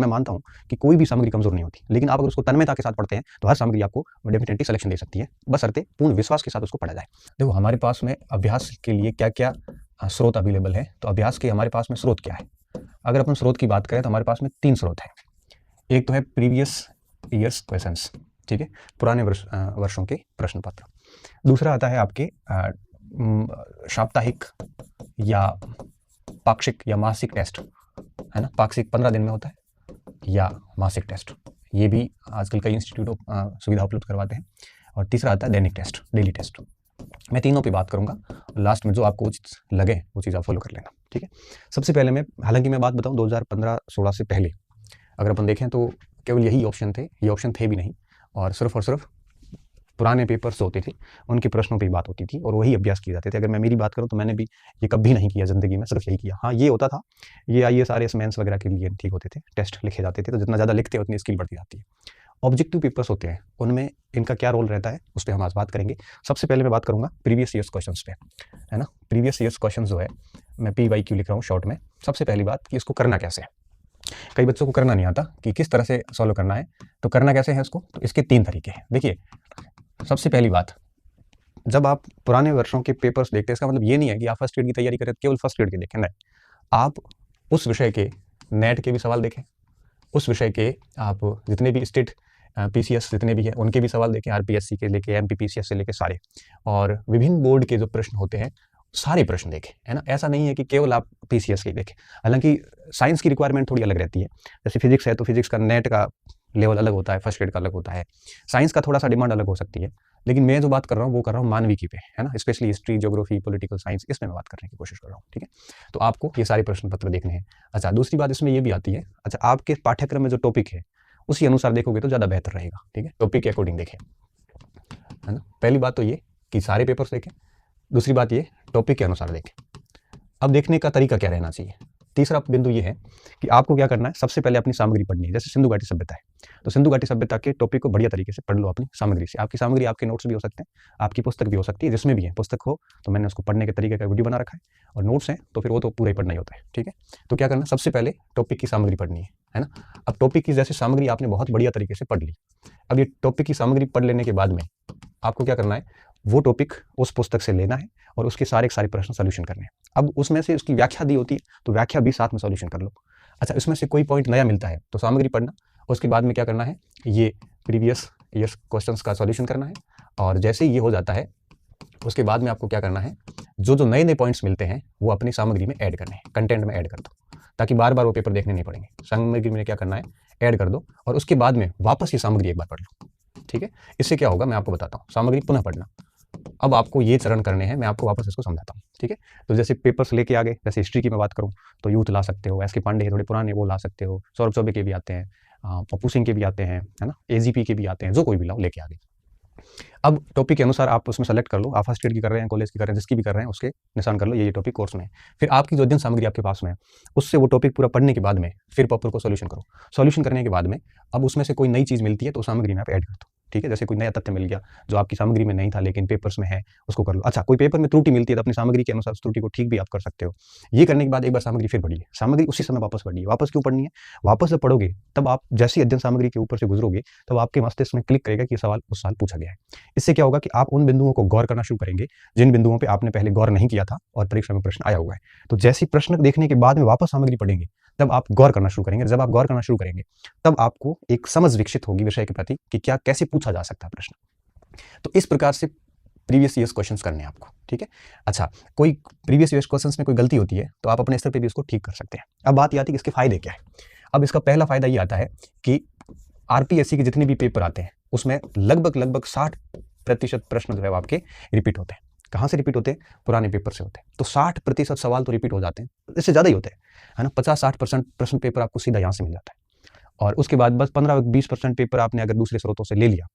मैं मानता हूँ कि कोई भी सामग्री कमजोर नहीं होती, लेकिन आप अगर उसको तन्मयता के साथ पढ़ते हैं तो हर सामग्री आपको डेफिनेटली सिलेक्शन दे सकती है, बशर्ते पूर्ण विश्वास के साथ उसको पढ़ा जाए। देखो हमारे पास में अभ्यास के लिए क्या क्या स्रोत अवेलेबल है, तो अभ्यास के हमारे पास में स्रोत क्या है। अगर अपन स्रोत की बात करें तो हमारे पास में 3 स्रोत है। एक तो है प्रीवियस ईयर्स क्वेश्चंस, ठीक है, पुराने वर्षों के प्रश्न पत्र। दूसरा आता है आपके साप्ताहिक या पाक्षिक या मासिक टेस्ट, है ना, पाक्षिक 15 दिन में होता है या मासिक टेस्ट, ये भी आजकल कई इंस्टीट्यूट सुविधा उपलब्ध करवाते हैं। और तीसरा आता है दैनिक टेस्ट, डेली टेस्ट। मैं तीनों पे बात करूंगा, लास्ट में जो आपको उचित लगे वो चीज़ आप फॉलो कर लेना, ठीक है। सबसे पहले मैं, हालांकि मैं बात बताऊं 2015-16 से पहले अगर अपन देखें तो केवल यही ऑप्शन थे, ये ऑप्शन थे भी नहीं, और सिर्फ पुराने पेपर्स होते थे उनके प्रश्नों पे बात होती थी और वही अभ्यास किए जाते थे। अगर मैं मेरी बात करूं तो मैंने भी ये कभी नहीं किया ज़िंदगी में, सिर्फ यही किया। हाँ, ये होता था, ये IAS RAS मेंस वगैरह के लिए ठीक होते थे, टेस्ट लिखे जाते थे, तो जितना ज़्यादा लिखते हैं उतनी स्किल बढ़ती जाती है। ऑब्जेक्टिव पेपर्स होते हैं, उनमें इनका क्या रोल रहता है उस पर हम आज बात करेंगे। सबसे पहले मैं बात करूंगा प्रीवियस ईयर्स क्वेश्चन पे, है ना। प्रीवियस ईयर्स क्वेश्चन जो है, मैं PYQ लिख रहा हूँ शॉर्ट में। सबसे पहली बात कि इसको करना कैसे है। कई बच्चों को करना नहीं आता कि किस तरह से सॉल्व करना है, तो करना कैसे है इसको, तो इसके 3 तरीके हैं। देखिए, सबसे पहली बात, जब आप पुराने वर्षों के पेपर्स देखते हैं, इसका मतलब ये नहीं है कि आप फर्स्ट ग्रेड की तैयारी करें केवल फर्स्ट ग्रेड के देखें, नहीं, आप उस विषय के नेट के भी सवाल देखें, उस विषय के आप जितने भी स्टेट PCS जितने भी हैं उनके भी सवाल देखें, RPSC के लेके MPPCS से लेके सारे, और विभिन्न बोर्ड के जो प्रश्न होते हैं सारे प्रश्न देखें, है ना। ऐसा नहीं है कि केवल आप PCS के देखें, हालांकि साइंस की रिक्वायरमेंट थोड़ी अलग रहती है। जैसे फिजिक्स है तो फिजिक्स का नेट का लेवल अलग होता है, फर्स्ट ग्रेड का अलग होता है, साइंस का थोड़ा सा डिमांड अलग हो सकती है। लेकिन मैं जो बात कर रहा हूँ वो कर रहा हूँ मानविकी पे, है ना, specially history, geography, political science, इसमें मैं बात करने की कोशिश कर रहा हूँ, ठीक है। तो आपको ये सारे प्रश्न पत्र देखने हैं। अच्छा, दूसरी बात इसमें ये भी आती है, अच्छा, आपके पाठ्यक्रम में जो टॉपिक है उसी अनुसार देखोगे तो ज़्यादा बेहतर रहेगा, ठीक है, टॉपिक के अकॉर्डिंग देखें, है ना। पहली बात तो ये कि सारे पेपर्स देखें, दूसरी बात ये टॉपिक के अनुसार देखें। अब देखने का तरीका क्या रहना चाहिए। तीसरा बिंदु ये है कि आपको क्या करना है, सबसे पहले अपनी सामग्री पढ़नी है। जैसे सिंधु घाटी सभ्यता है, तो सिंधु घाटी सभ्यता के टॉपिक को बढ़िया तरीके से पढ़ लो अपनी सामग्री से। आपकी सामग्री आपके नोट्स भी हो सकते हैं, आपकी पुस्तक भी हो सकती है, जिसमें भी है पुस्तक हो तो मैंने उसको पढ़ने के तरीके का वीडियो बना रखा है, और नोट्स हैं तो फिर वो तो पूरा ही पढ़ना ही होता है, ठीक है। तो क्या करना, सबसे पहले टॉपिक की सामग्री पढ़नी है ना। अब टॉपिक की जैसे सामग्री आपने बहुत बढ़िया तरीके से पढ़ ली, अब ये टॉपिक की सामग्री पढ़ लेने के बाद में आपको क्या करना है, वो टॉपिक उस पुस्तक से लेना है और उसके सारे प्रश्न सोल्यूशन करने हैं। अब उसमें से उसकी व्याख्या दी होती है तो व्याख्या भी साथ में सोल्यूशन कर लो। अच्छा, इसमें से कोई पॉइंट नया मिलता है तो सामग्री पढ़ना, उसके बाद में क्या करना है, ये प्रीवियस ईयर्स क्वेश्चंस का सोल्यूशन करना है। और जैसे ही ये हो जाता है उसके बाद में आपको क्या करना है, जो नए पॉइंट्स मिलते हैं वो अपनी सामग्री में ऐड करने हैं, कंटेंट में ऐड कर दो, ताकि बार बार वो पेपर देखने नहीं पड़ेंगे। सामग्री में क्या करना है, ऐड कर दो, और उसके बाद में वापस ये सामग्री एक बार पढ़ लो, ठीक है। इससे क्या होगा मैं आपको बताता हूँ, सामग्री पुनः पढ़ना। अब आपको ये चरण करने हैं, मैं आपको वापस इसको समझाता हूँ, ठीक है। तो जैसे पेपर्स लेके आ गए, जैसे हिस्ट्री की मैं बात करूँ तो यूथ ला सकते हो, SK पांडे थोड़े पुराने वो ला सकते हो, सौरभ चौबे के भी आते हैं, पप्पू सिंह के भी आते हैं, है ना, AGP के भी आते हैं, जो कोई भी लाओ लेके आ गए। अब टॉपिक के अनुसार आप उसमें सेलेक्ट कर लो, आप फर्स्ट ईयर की कर रहे हैं, कॉलेज की कर रहे हैं, जिसकी भी कर रहे हैं उसके निशान कर लो, ये टॉपिक कोर्स में। फिर आपकी जो अध्ययन सामग्री आपके पास में है उससे वो टॉपिक पूरा पढ़ने के बाद में फिर पेपर को सोल्यूशन करो। सोल्यूशन करने के बाद में अब उसमें से कोई नई चीज़ मिलती है तो सामग्री में आप ऐड कर दो, ठीक है। जैसे कोई नया तथ्य मिल गया जो आपकी सामग्री में नहीं था लेकिन पेपर्स में है, उसको कर लो। अच्छा, कोई पेपर में त्रुटि मिलती है तो अपनी सामग्री के अनुसार उस त्रुटि को ठीक भी आप कर सकते हो। ये करने के बाद एक बार सामग्री फिर पढ़िए, सामग्री उसी समय वापस पढ़िए। वापस क्यों पढ़नी है, वापस जब पढ़ोगे तब आप जैसी अध्ययन सामग्री के ऊपर से गुजरोगे तब आपके मस्तिष्क में क्लिक करेगा कि सवाल उस साल पूछा गया है। इससे क्या होगा कि आप उन बिंदुओं को गौर करना शुरू करेंगे जिन बिंदुओं पे आपने पहले गौर नहीं किया था और परीक्षा में प्रश्न आया हुआ है। तो जैसे प्रश्न देखने के बाद में वापस सामग्री पढ़ेंगे तब आप गौर करना शुरू करेंगे। जब आप गौर करना शुरू करेंगे तब आपको एक समझ विकसित होगी विषय के प्रति कि क्या कैसे पूछा जा सकता है प्रश्न। तो इस प्रकार से प्रीवियस ईयर्स क्वेश्चंस करने हैं आपको, ठीक है। अच्छा, कोई प्रीवियस ईयर्स क्वेश्चंस में कोई गलती होती है तो आप अपने स्तर पे भी उसको ठीक कर सकते हैं। अब बात ये आती है कि इसके फायदे क्या है। अब इसका पहला फायदा ये आता है कि RPSC के जितने भी पेपर आते हैं उसमें लगभग 60% प्रश्न जो है आपके रिपीट होते हैं। कहाँ से रिपीट होते हैं, पुराने पेपर से होते हैं। तो 60% सवाल तो रिपीट हो जाते हैं, इससे ज़्यादा ही होते हैं, है ना। 50-60% प्रश्न पेपर आपको सीधा यहाँ से मिल जाता है, और उसके बाद बस 15-20% पेपर आपने अगर दूसरे स्रोतों से ले लिया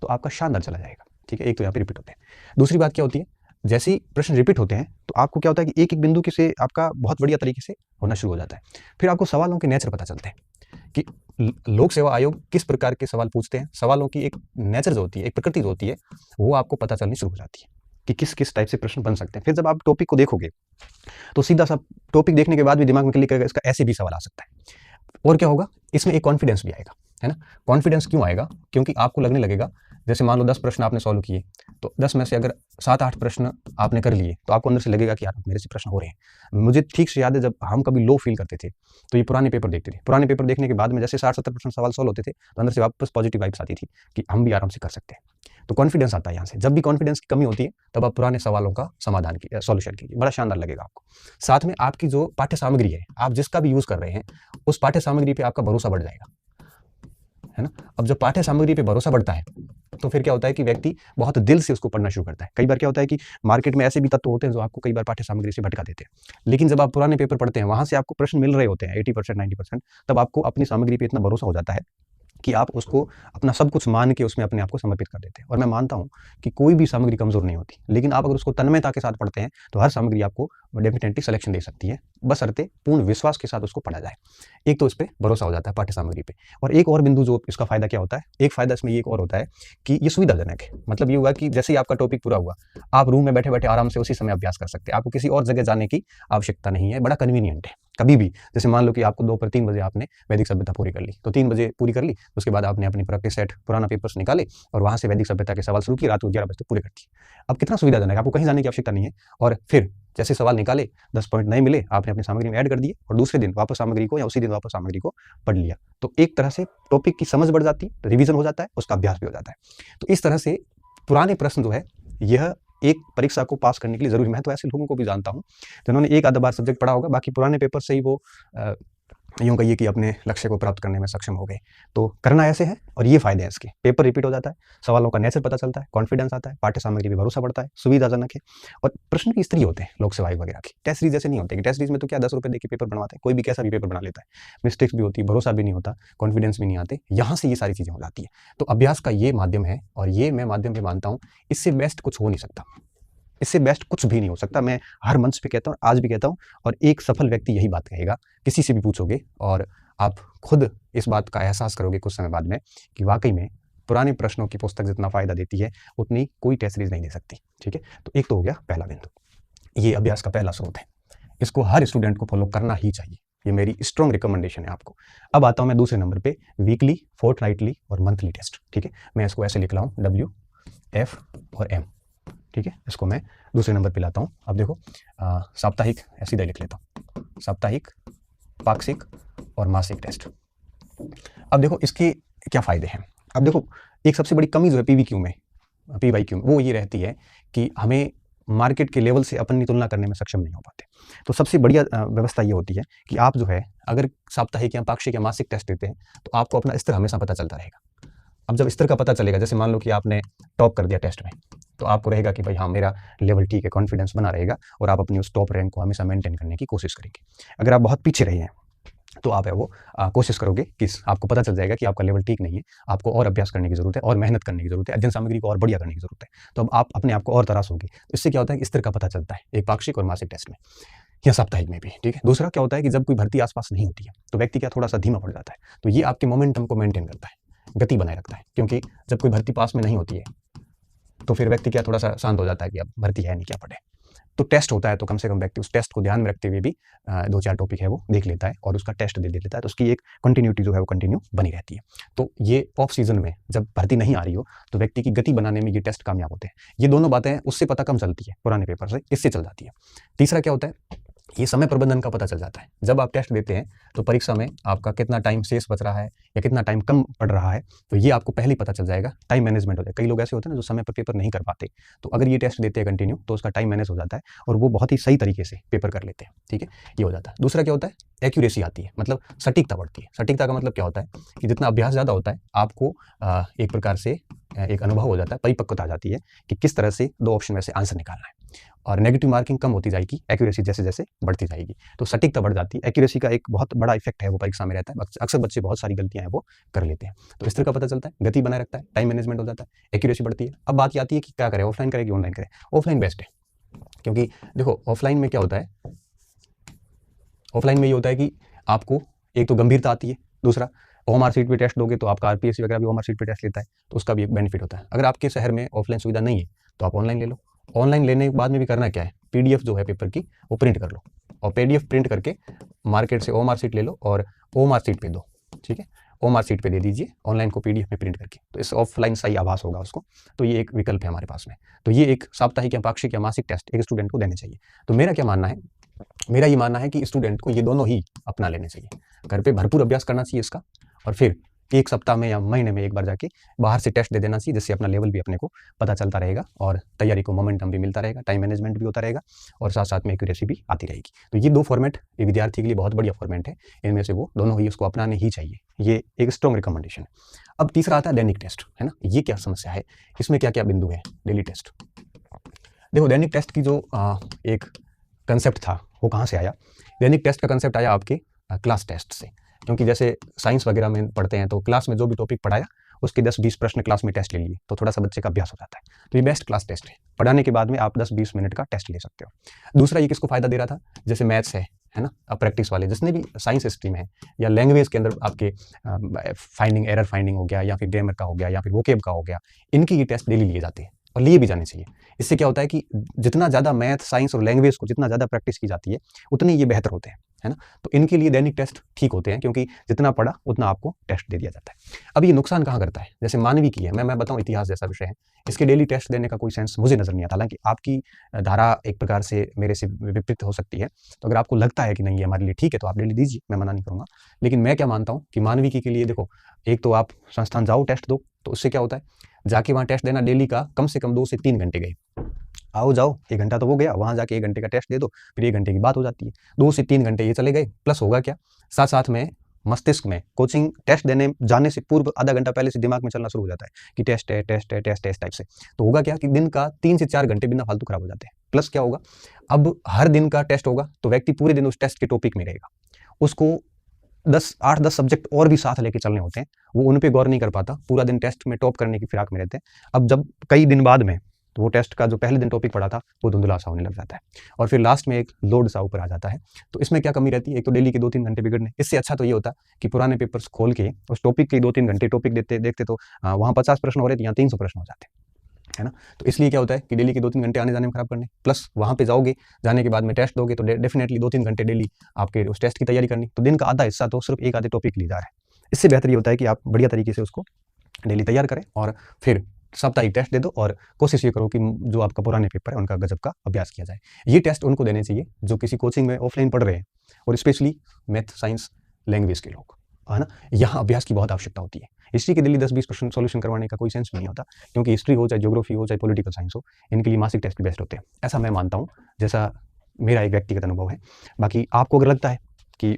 तो आपका शानदार चला जाएगा, ठीक है। एक तो यहाँ पे रिपीट होते हैं। दूसरी बात क्या होती है, जैसे ही प्रश्न रिपीट होते हैं तो आपको क्या होता है कि एक बिंदु के से आपका बहुत बढ़िया तरीके से होना शुरू हो जाता है। फिर आपको सवालों के नेचर पता चलते हैं कि लोक सेवा आयोग किस प्रकार के सवाल पूछते हैं। सवालों की एक नेचर जो होती है, एक प्रकृति जो होती है, वो आपको पता चलनी शुरू हो जाती है कि किस किस टाइप से प्रश्न बन सकते हैं। फिर जब आप टॉपिक को देखोगे तो सीधा सा टॉपिक देखने के बाद भी दिमाग में क्लिक करेगा इसका ऐसे भी सवाल आ सकता है। और क्या होगा, इसमें एक कॉन्फिडेंस भी आएगा, है ना। कॉन्फिडेंस क्यों आएगा, क्योंकि आपको लगने लगेगा, जैसे मान लो 10 प्रश्न आपने सॉल्व किए, तो 10 में से अगर 7-8 प्रश्न आपने कर लिए, तो आपको अंदर से लगेगा कि यार मेरे से प्रश्न हो रहे हैं। मुझे ठीक से याद है, जब हम कभी लो फील करते थे तो ये पुराने पेपर देखते थे। पुराने पेपर देखने के बाद में जैसे 60-70% सवाल सॉल्व होते थे, तो अंदर से वापस पॉजिटिव वाइब्स आती थी कि हम भी आराम से कर सकते हैं। तो कॉन्फिडेंस आता है यहाँ से। जब भी कॉन्फिडेंस की कमी होती है, तब आप पुराने सवालों का समाधान कीजिए, सॉल्यूशन कीजिए, बड़ा शानदार लगेगा आपको। साथ में आपकी जो पाठ्य सामग्री है, आप जिसका भी यूज कर रहे हैं, उस पाठ्य सामग्री पे आपका भरोसा बढ़ जाएगा, है ना। अब जब पाठ्य सामग्री पे भरोसा बढ़ता है, तो फिर क्या होता है कि व्यक्ति बहुत दिल से उसको पढ़ना शुरू करता है। कई बार क्या होता है कि मार्केट में ऐसे भी तत्व होते हैं जो आपको कई बार पाठ्य सामग्री से भटका देते हैं, लेकिन जब आप पुराने पेपर पढ़ते हैं, वहां से आपको प्रश्न मिल रहे होते हैं 80% 90%, तब आपको अपनी सामग्री पे इतना भरोसा हो जाता है कि आप उसको अपना सब कुछ मान के उसमें अपने आप को समर्पित कर देते हैं। और मैं मानता हूं कि कोई भी सामग्री कमजोर नहीं होती, लेकिन आप अगर उसको तन्मयता के साथ पढ़ते हैं, तो हर सामग्री आपको डेफिनेटली सिलेक्शन दे सकती है, बशर्ते पूर्ण विश्वास के साथ उसको पढ़ा जाए। एक तो इस पर भरोसा हो जाता है पाठ्य सामग्री पे। और एक और बिंदु जो इसका फायदा क्या होता है, एक फायदा इसमें ये एक और होता है कि ये सुविधाजनक है। मतलब ये हुआ कि जैसे ही आपका टॉपिक पूरा हुआ, आप रूम में बैठे बैठे आराम से उसी समय अभ्यास कर सकते हैं, आपको किसी और जगह जाने की आवश्यकता नहीं है। बड़ा कन्वीनियंट है। कभी भी, जैसे मान लो कि आपको दोपहर 3 बजे आपने वैदिक सभ्यता पूरी कर ली, तो 3 बजे पूरी कर ली, उसके बाद आपने अपनी प्रैक्टिस सेट पुराना पेपर्स निकाले और वहां से वैदिक सभ्यता के सवाल शुरू किए, रात को 11 बजे तक पूरे कर दिए। अब कितना सुविधाजनक है, आपको कहीं जाने की आवश्यकता नहीं है। और फिर जैसे सवाल निकाले, 10 पॉइंट नहीं मिले, आपने अपनी सामग्री में ऐड कर दिए और दूसरे दिन वापस सामग्री को या उसी दिन वापस सामग्री को पढ़ लिया। तो एक तरह से टॉपिक की समझ बढ़ जाती है, रिवीजन हो जाता है, उसका अभ्यास भी हो जाता है। तो इस तरह से पुराने प्रश्न जो है, यह एक परीक्षा को पास करने के लिए जरूरी। मैं तो ऐसे लोगों को भी जानता हूं जिन्होंने एक आधा बार सब्जेक्ट पढ़ा होगा, बाकी पुराने पेपर से ही वो यूं कहिए कि अपने लक्ष्य को प्राप्त करने में सक्षम हो गए। तो करना ऐसे है, और ये फायदे हैं इसके। पेपर रिपीट हो जाता है, सवालों का नेचर पता चलता है, कॉन्फिडेंस आता है, पाठ्य सामग्री पे भरोसा बढ़ता है, सुविधाजनक है। और प्रश्न भी स्त्री होते हैं, लोक सेवा वगैरह की। टेस्ट सीरीज जैसे नहीं होते कि टेस्ट सीरीज में तो क्या 10 रुपए देके पेपर बनवाते हैं, कोई भी कैसा भी पेपर बना लेता है, मिस्टेक्स भी होती है, भरोसा भी नहीं होता, कॉन्फिडेंस भी नहीं आते। यहाँ से ये सारी चीजें हो जाती है। तो अभ्यास का ये माध्यम है, और ये मैं माध्यम भी मानता हूँ, इससे बेस्ट कुछ हो नहीं सकता, इससे बेस्ट कुछ भी नहीं हो सकता। मैं हर मंच पे कहता हूँ, आज भी कहता हूँ, और एक सफल व्यक्ति यही बात कहेगा। किसी से भी पूछोगे और आप खुद इस बात का एहसास करोगे कुछ समय बाद में कि वाकई में पुराने प्रश्नों की पुस्तक जितना फायदा देती है, उतनी कोई टेस्ट सीरीज नहीं दे सकती। ठीक है, तो एक तो हो गया पहला बिंदु, ये अभ्यास का पहला स्रोत है। इसको हर स्टूडेंट को फॉलो करना ही चाहिए, ये मेरी स्ट्रॉन्ग रिकमेंडेशन है आपको। अब आता हूं मैं दूसरे नंबर पे, वीकली, फोर्टनाइटली और मंथली टेस्ट। ठीक है, मैं इसको ऐसे लिख रहा हूँ, WF और M। ठीक है, इसको मैं दूसरे नंबर पे लाता हूँ। अब देखो, साप्ताहिक सीधा लिख लेता हूँ, साप्ताहिक, पाक्षिक और मासिक टेस्ट। अब देखो इसके क्या फायदे हैं। अब देखो, एक सबसे बड़ी कमी जो है PYQ में, वो ये रहती है कि हमें मार्केट के लेवल से अपनी तुलना करने में सक्षम नहीं हो पाते। तो सबसे बढ़िया व्यवस्था ये होती है कि आप जो है, अगर साप्ताहिक या पाक्षिक या मासिक टेस्ट देते हैं, तो आपको अपना स्तर हमेशा पता चलता रहेगा। अब जब स्तर का पता चलेगा, जैसे मान लो कि आपने टॉप कर दिया टेस्ट में, तो आपको रहेगा कि भाई हाँ, मेरा लेवल ठीक है, कॉन्फिडेंस बना रहेगा, और आप अपनी उस टॉप रैंक को हमेशा मेंटेन करने की कोशिश करेंगे। अगर आप बहुत पीछे रहे हैं, तो आप है वो कोशिश करोगे कि आपको पता चल जाएगा कि आपका लेवल ठीक नहीं है, आपको और अभ्यास करने की जरूरत है, और मेहनत करने की जरूरत है, अध्ययन सामग्री को और बढ़िया करने की जरूरत है। तो अब आप अपने आप को और तराशोगे। इससे क्या होता है कि स्तर का पता चलता है, एक पाक्षिक और मासिक टेस्ट में या साप्ताहिक में भी। ठीक है, दूसरा क्या होता है कि जब कोई भर्ती आसपास नहीं होती है, तो व्यक्ति क्या थोड़ा सा धीमा पड़ जाता है। तो ये आपके मोमेंटम को मेंटेन करता है, गति बनाए रखता है, क्योंकि जब कोई भर्ती पास में नहीं होती है, तो फिर व्यक्ति क्या थोड़ा सा शांत हो जाता है कि अब भर्ती है नहीं, क्या पढ़े। तो टेस्ट होता है, तो कम से कम व्यक्ति उस टेस्ट को ध्यान में रखते हुए भी 2-4 टॉपिक है वो देख लेता है और उसका टेस्ट दे लेता है, तो उसकी एक कंटिन्यूटी जो है वो कंटिन्यू बनी रहती है। तो ये ऑफ सीजन में जब भर्ती नहीं आ रही हो, तो व्यक्ति की गति बनाने में ये टेस्ट कामयाब होते हैं। ये दोनों बातें उससे पता कम चलती है, पुराने पेपर से, इससे चल जाती है। तीसरा क्या होता है, ये समय प्रबंधन का पता चल जाता है। जब आप टेस्ट देते हैं, तो परीक्षा में आपका कितना टाइम शेष बच रहा है या कितना टाइम कम पड़ रहा है, तो ये आपको पहले ही पता चल जाएगा। टाइम मैनेजमेंट हो जाएगा। कई लोग ऐसे होते हैं ना जो समय पर पेपर नहीं कर पाते, तो अगर ये टेस्ट देते हैं कंटिन्यू, तो उसका टाइम मैनेज हो जाता है और वो बहुत ही सही तरीके से पेपर कर लेते हैं। ठीक है, ये हो जाता है। दूसरा क्या होता है, एक्यूरेसी आती है, मतलब सटीकता बढ़ती है। सटीकता का मतलब क्या होता है कि जितना अभ्यास ज़्यादा होता है, आपको एक प्रकार से एक अनुभव हो जाता है, परिपक्वता आ जाती है कि किस तरह से 2 ऑप्शन में से आंसर निकालना है, और नेगेटिव मार्किंग कम होती जाएगी, एक्यूरेसी जैसे जैसे बढ़ती जाएगी, तो सटीकता बढ़ जाती है। एक्यूरेसी का एक बहुत बड़ा इफेक्ट है वो परीक्षा में रहता है। अक्सर बच्चे बहुत सारी गलतियां हैं वो कर लेते हैं। तो इस तरह का पता चलता है, गति बनाए रखता है, टाइम मैनेजमेंट हो जाता है, एक्यूरेसी बढ़ती है। अब बात आती है कि क्या करें, ऑफलाइन करें कि ऑनलाइन करें। ऑफलाइन बेस्ट है, क्योंकि देखो ऑफलाइन में क्या होता है, ऑफलाइन में ये होता है कि आपको एक तो गंभीरता आती है, दूसरा OMR सीट पे टेस्ट दोगे तो आपका RPSC वगैरह भी OMR सीट पे टेस्ट लेता है, तो उसका भी एक बेनिफिट होता है। अगर आपके शहर में ऑफलाइन सुविधा नहीं है, तो आप ऑनलाइन ले लो। ऑनलाइन लेने के बाद में भी करना क्या है, PDF जो है पेपर की वो प्रिंट कर लो, और PDF प्रिंट करके मार्केट से OMR शीट ले लो और OMR शीट पे दो, ठीक है, OMR शीट पे दे दीजिए ऑनलाइन को PDF में प्रिंट करके, तो इस ऑफलाइन सही आभास होगा उसको। तो ये एक विकल्प है हमारे पास में। तो ये एक साप्ताहिक या पाक्षिक या मासिक टेस्ट एक स्टूडेंट को देने चाहिए। तो मेरा क्या मानना है, मेरा ये मानना है कि स्टूडेंट को ये दोनों ही अपना लेने चाहिए। घर पे भरपूर अभ्यास करना चाहिए इसका, और फिर एक सप्ताह में या महीने में एक बार जाके बाहर से टेस्ट दे देना चाहिए, जिससे अपना लेवल भी अपने को पता चलता रहेगा और तैयारी को मोमेंटम भी मिलता रहेगा, टाइम मैनेजमेंट भी होता रहेगा और साथ साथ में एक्यूरेसी भी आती रहेगी। तो ये 2 फॉर्मेट ये विद्यार्थी के लिए बहुत बढ़िया फॉर्मेट है, इनमें से वो दोनों ही उसको अपनाने ही चाहिए, ये एक स्ट्रॉन्ग रिकमेंडेशन है। अब तीसरा आता है दैनिक टेस्ट, है ना। ये क्या समस्या है, इसमें क्या क्या बिंदु है। डेली टेस्ट, देखो दैनिक टेस्ट की जो एक कंसेप्ट था वो कहाँ से आया। दैनिक टेस्ट का कंसेप्ट आया आपके क्लास टेस्ट से, क्योंकि जैसे साइंस वगैरह में पढ़ते हैं तो क्लास में जो भी टॉपिक पढ़ाया उसके 10-20 प्रश्न क्लास में टेस्ट ले लिए, तो थोड़ा सा बच्चे का अभ्यास हो जाता है। तो ये बेस्ट क्लास टेस्ट है, पढ़ाने के बाद में आप 10-20 मिनट का टेस्ट ले सकते हो। दूसरा ये किसको फायदा दे रहा था, जैसे मैथ्स है ना, अब प्रैक्टिस वाले जिसने भी साइंस स्ट्रीम है या लैंग्वेज के अंदर आपके फाइंडिंग एरर फाइंडिंग हो गया या फिर ग्रामर का हो गया या फिर वोकेब का हो गया, इनकी ये टेस्ट डेली लिए जाते हैं और लिए भी जाने चाहिए। इससे क्या होता है कि जितना ज़्यादा मैथ साइंस और लैंग्वेज को जितना ज़्यादा प्रैक्टिस की जाती है उतने ये बेहतर होते हैं, है ना। तो इनके लिए दैनिक टेस्ट ठीक होते हैं, क्योंकि जितना पढ़ा उतना आपको टेस्ट दे दिया जाता है। अब ये नुकसान कहाँ करता है, जैसे मानवी की है, मैं बताऊँ इतिहास जैसा विषय है, इसके डेली टेस्ट देने का कोई सेंस मुझे नज़र नहीं आता। हालांकि आपकी धारा एक प्रकार से मेरे से विपरीत हो सकती है, तो अगर आपको लगता है कि नहीं ये हमारे लिए ठीक है तो आप डेली दीजिए, मैं मना नहीं करूँगा। लेकिन मैं क्या मानता हूँ कि मानविकी के लिए देखो, एक तो आप संस्थान जाओ टेस्ट दो, तो उससे क्या होता है, जाके वहाँ टेस्ट देना डेली का कम से कम 2 से 3 घंटे गए, आओ जाओ 1 घंटा तो वो गया, वहाँ जाके 1 घंटे का टेस्ट दे दो, फिर 1 घंटे की बात हो जाती है, 2 से 3 घंटे ये चले गए। प्लस होगा क्या, साथ साथ में मस्तिष्क में कोचिंग टेस्ट देने जाने से पूर्व आधा घंटा पहले से दिमाग में चलना शुरू हो जाता है कि टेस्ट है टेस्ट है टेस्ट टेस्ट टाइप से। तो होगा क्या कि दिन का 3 से 4 घंटे बिना फालतू खराब हो जाते हैं। प्लस क्या होगा, अब हर दिन का टेस्ट होगा तो व्यक्ति पूरे दिन उस टेस्ट के टॉपिक में रहेगा, उसको 8-10 सब्जेक्ट और भी साथ लेके चलने होते हैं, वो उन पे गौर नहीं कर पाता, पूरा दिन टेस्ट में टॉप करने की फिराक में रहते हैं। अब जब कई दिन बाद में तो वो टेस्ट का जो पहले दिन टॉपिक पढ़ा था वो धुंधला सा होने लग जाता है और फिर लास्ट में एक लोड सा ऊपर आ जाता है। तो इसमें क्या कमी रहती है, एक तो डेली के 2-3 घंटे बिगड़ने, इससे अच्छा तो ये होता कि पुराने पेपर्स खोल के उस टॉपिक के 2-3 घंटे टॉपिक देखते तो वहाँ 50 प्रश्न हो रहे थे, यहाँ 300 प्रश्न हो जाते, है ना। तो इसलिए क्या होता है कि डेली के 2-3 घंटे आने जाने में खराब करने, प्लस वहाँ पे जाओगे, जाने के बाद में टेस्ट दोगे तो डेफिनेटली 2-3 घंटे डेली आपके उस टेस्ट की तैयारी करनी, तो दिन का आधा हिस्सा तो सिर्फ एक आधे टॉपिक ली जा रहा है। इससे बेहतर ये होता है कि आप बढ़िया तरीके से उसको डेली तैयार करें और फिर साप्ताहिक टेस्ट दे दो और कोशिश ये करो कि जो आपका पुराने पेपर है उनका गजब का अभ्यास किया जाए। ये टेस्ट उनको देने चाहिए जो किसी कोचिंग में ऑफलाइन पढ़ रहे हैं और स्पेशली मैथ साइंस लैंग्वेज के लोग, है ना। यहाँ अभ्यास की बहुत आवश्यकता होती है। हिस्ट्री के डेली 10-20 प्रश्न सॉल्यूशन करवाने का कोई सेंस नहीं होता, क्योंकि हिस्ट्री हो चाहे ज्योग्राफी हो चाहे पॉलिटिकल साइंस हो, इनके लिए मासिक टेस्ट बेस्ट होते हैं, ऐसा मैं मानता हूँ, जैसा मेरा एक व्यक्तिगत अनुभव है। बाकी आपको अगर लगता है कि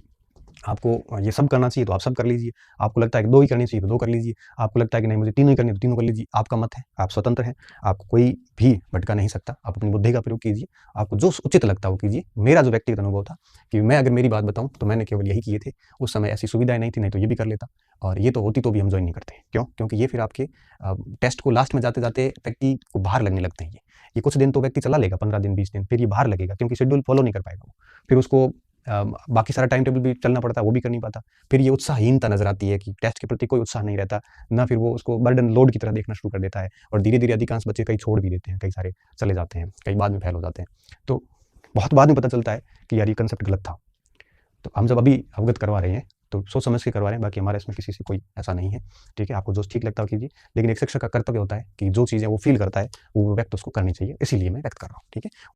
आपको ये सब करना चाहिए तो आप सब कर लीजिए, आपको लगता है कि 2 ही करनी चाहिए तो 2 कर लीजिए, आपको लगता है कि नहीं मुझे 3 ही करनी है तो 3 कर लीजिए, आपका मत है, आप स्वतंत्र हैं, आपको कोई भी भटका नहीं सकता, आप अपनी बुद्धि का प्रयोग कीजिए, आपको जो उचित लगता है वो कीजिए। मेरा जो व्यक्तिगत अनुभव था कि मैं अगर मेरी बात बताऊँ तो मैंने केवल यही किए थे, उस समय ऐसी सुविधाएं नहीं थी, नहीं तो ये भी कर लेता, और ये तो होती तो भी हम ज्वाइन नहीं करते। क्यों, क्योंकि ये फिर आपके टेस्ट को लास्ट में जाते जाते व्यक्ति को बाहर लगने लगते हैं। ये कुछ दिन तो व्यक्ति चला लेगा, 15 दिन 20 दिन, फिर ये बाहर लगेगा, क्योंकि शेड्यूल फॉलो नहीं कर पाएगा वो, फिर उसको बाकी सारा टाइम टेबल भी चलना पड़ता है, वो भी कर नहीं पाता, फिर ये उत्साहहीनता नजर आती है कि टेस्ट के प्रति कोई उत्साह नहीं रहता ना, फिर वो उसको बर्डन लोड की तरह देखना शुरू कर देता है और धीरे धीरे अधिकांश बच्चे कई छोड़ भी देते हैं, कई सारे चले जाते हैं, कई बाद में फेल हो जाते हैं। तो बहुत बाद में पता चलता है कि यार ये कंसेप्ट गलत था। तो हम जब अभी अवगत करवा रहे हैं तो सोच समझ के करवा रहे हैं, बाकी हमारे इसमें किसी से कोई ऐसा नहीं है, ठीक है। आपको जो ठीक लगता है कीजिए, लेकिन एक शिक्षक का कर्तव्य होता है कि जो चीज़ें वो फील करता है वो व्यक्त उसको करनी चाहिए, इसीलिए मैं व्यक्त कर रहा हूँ, ठीक है।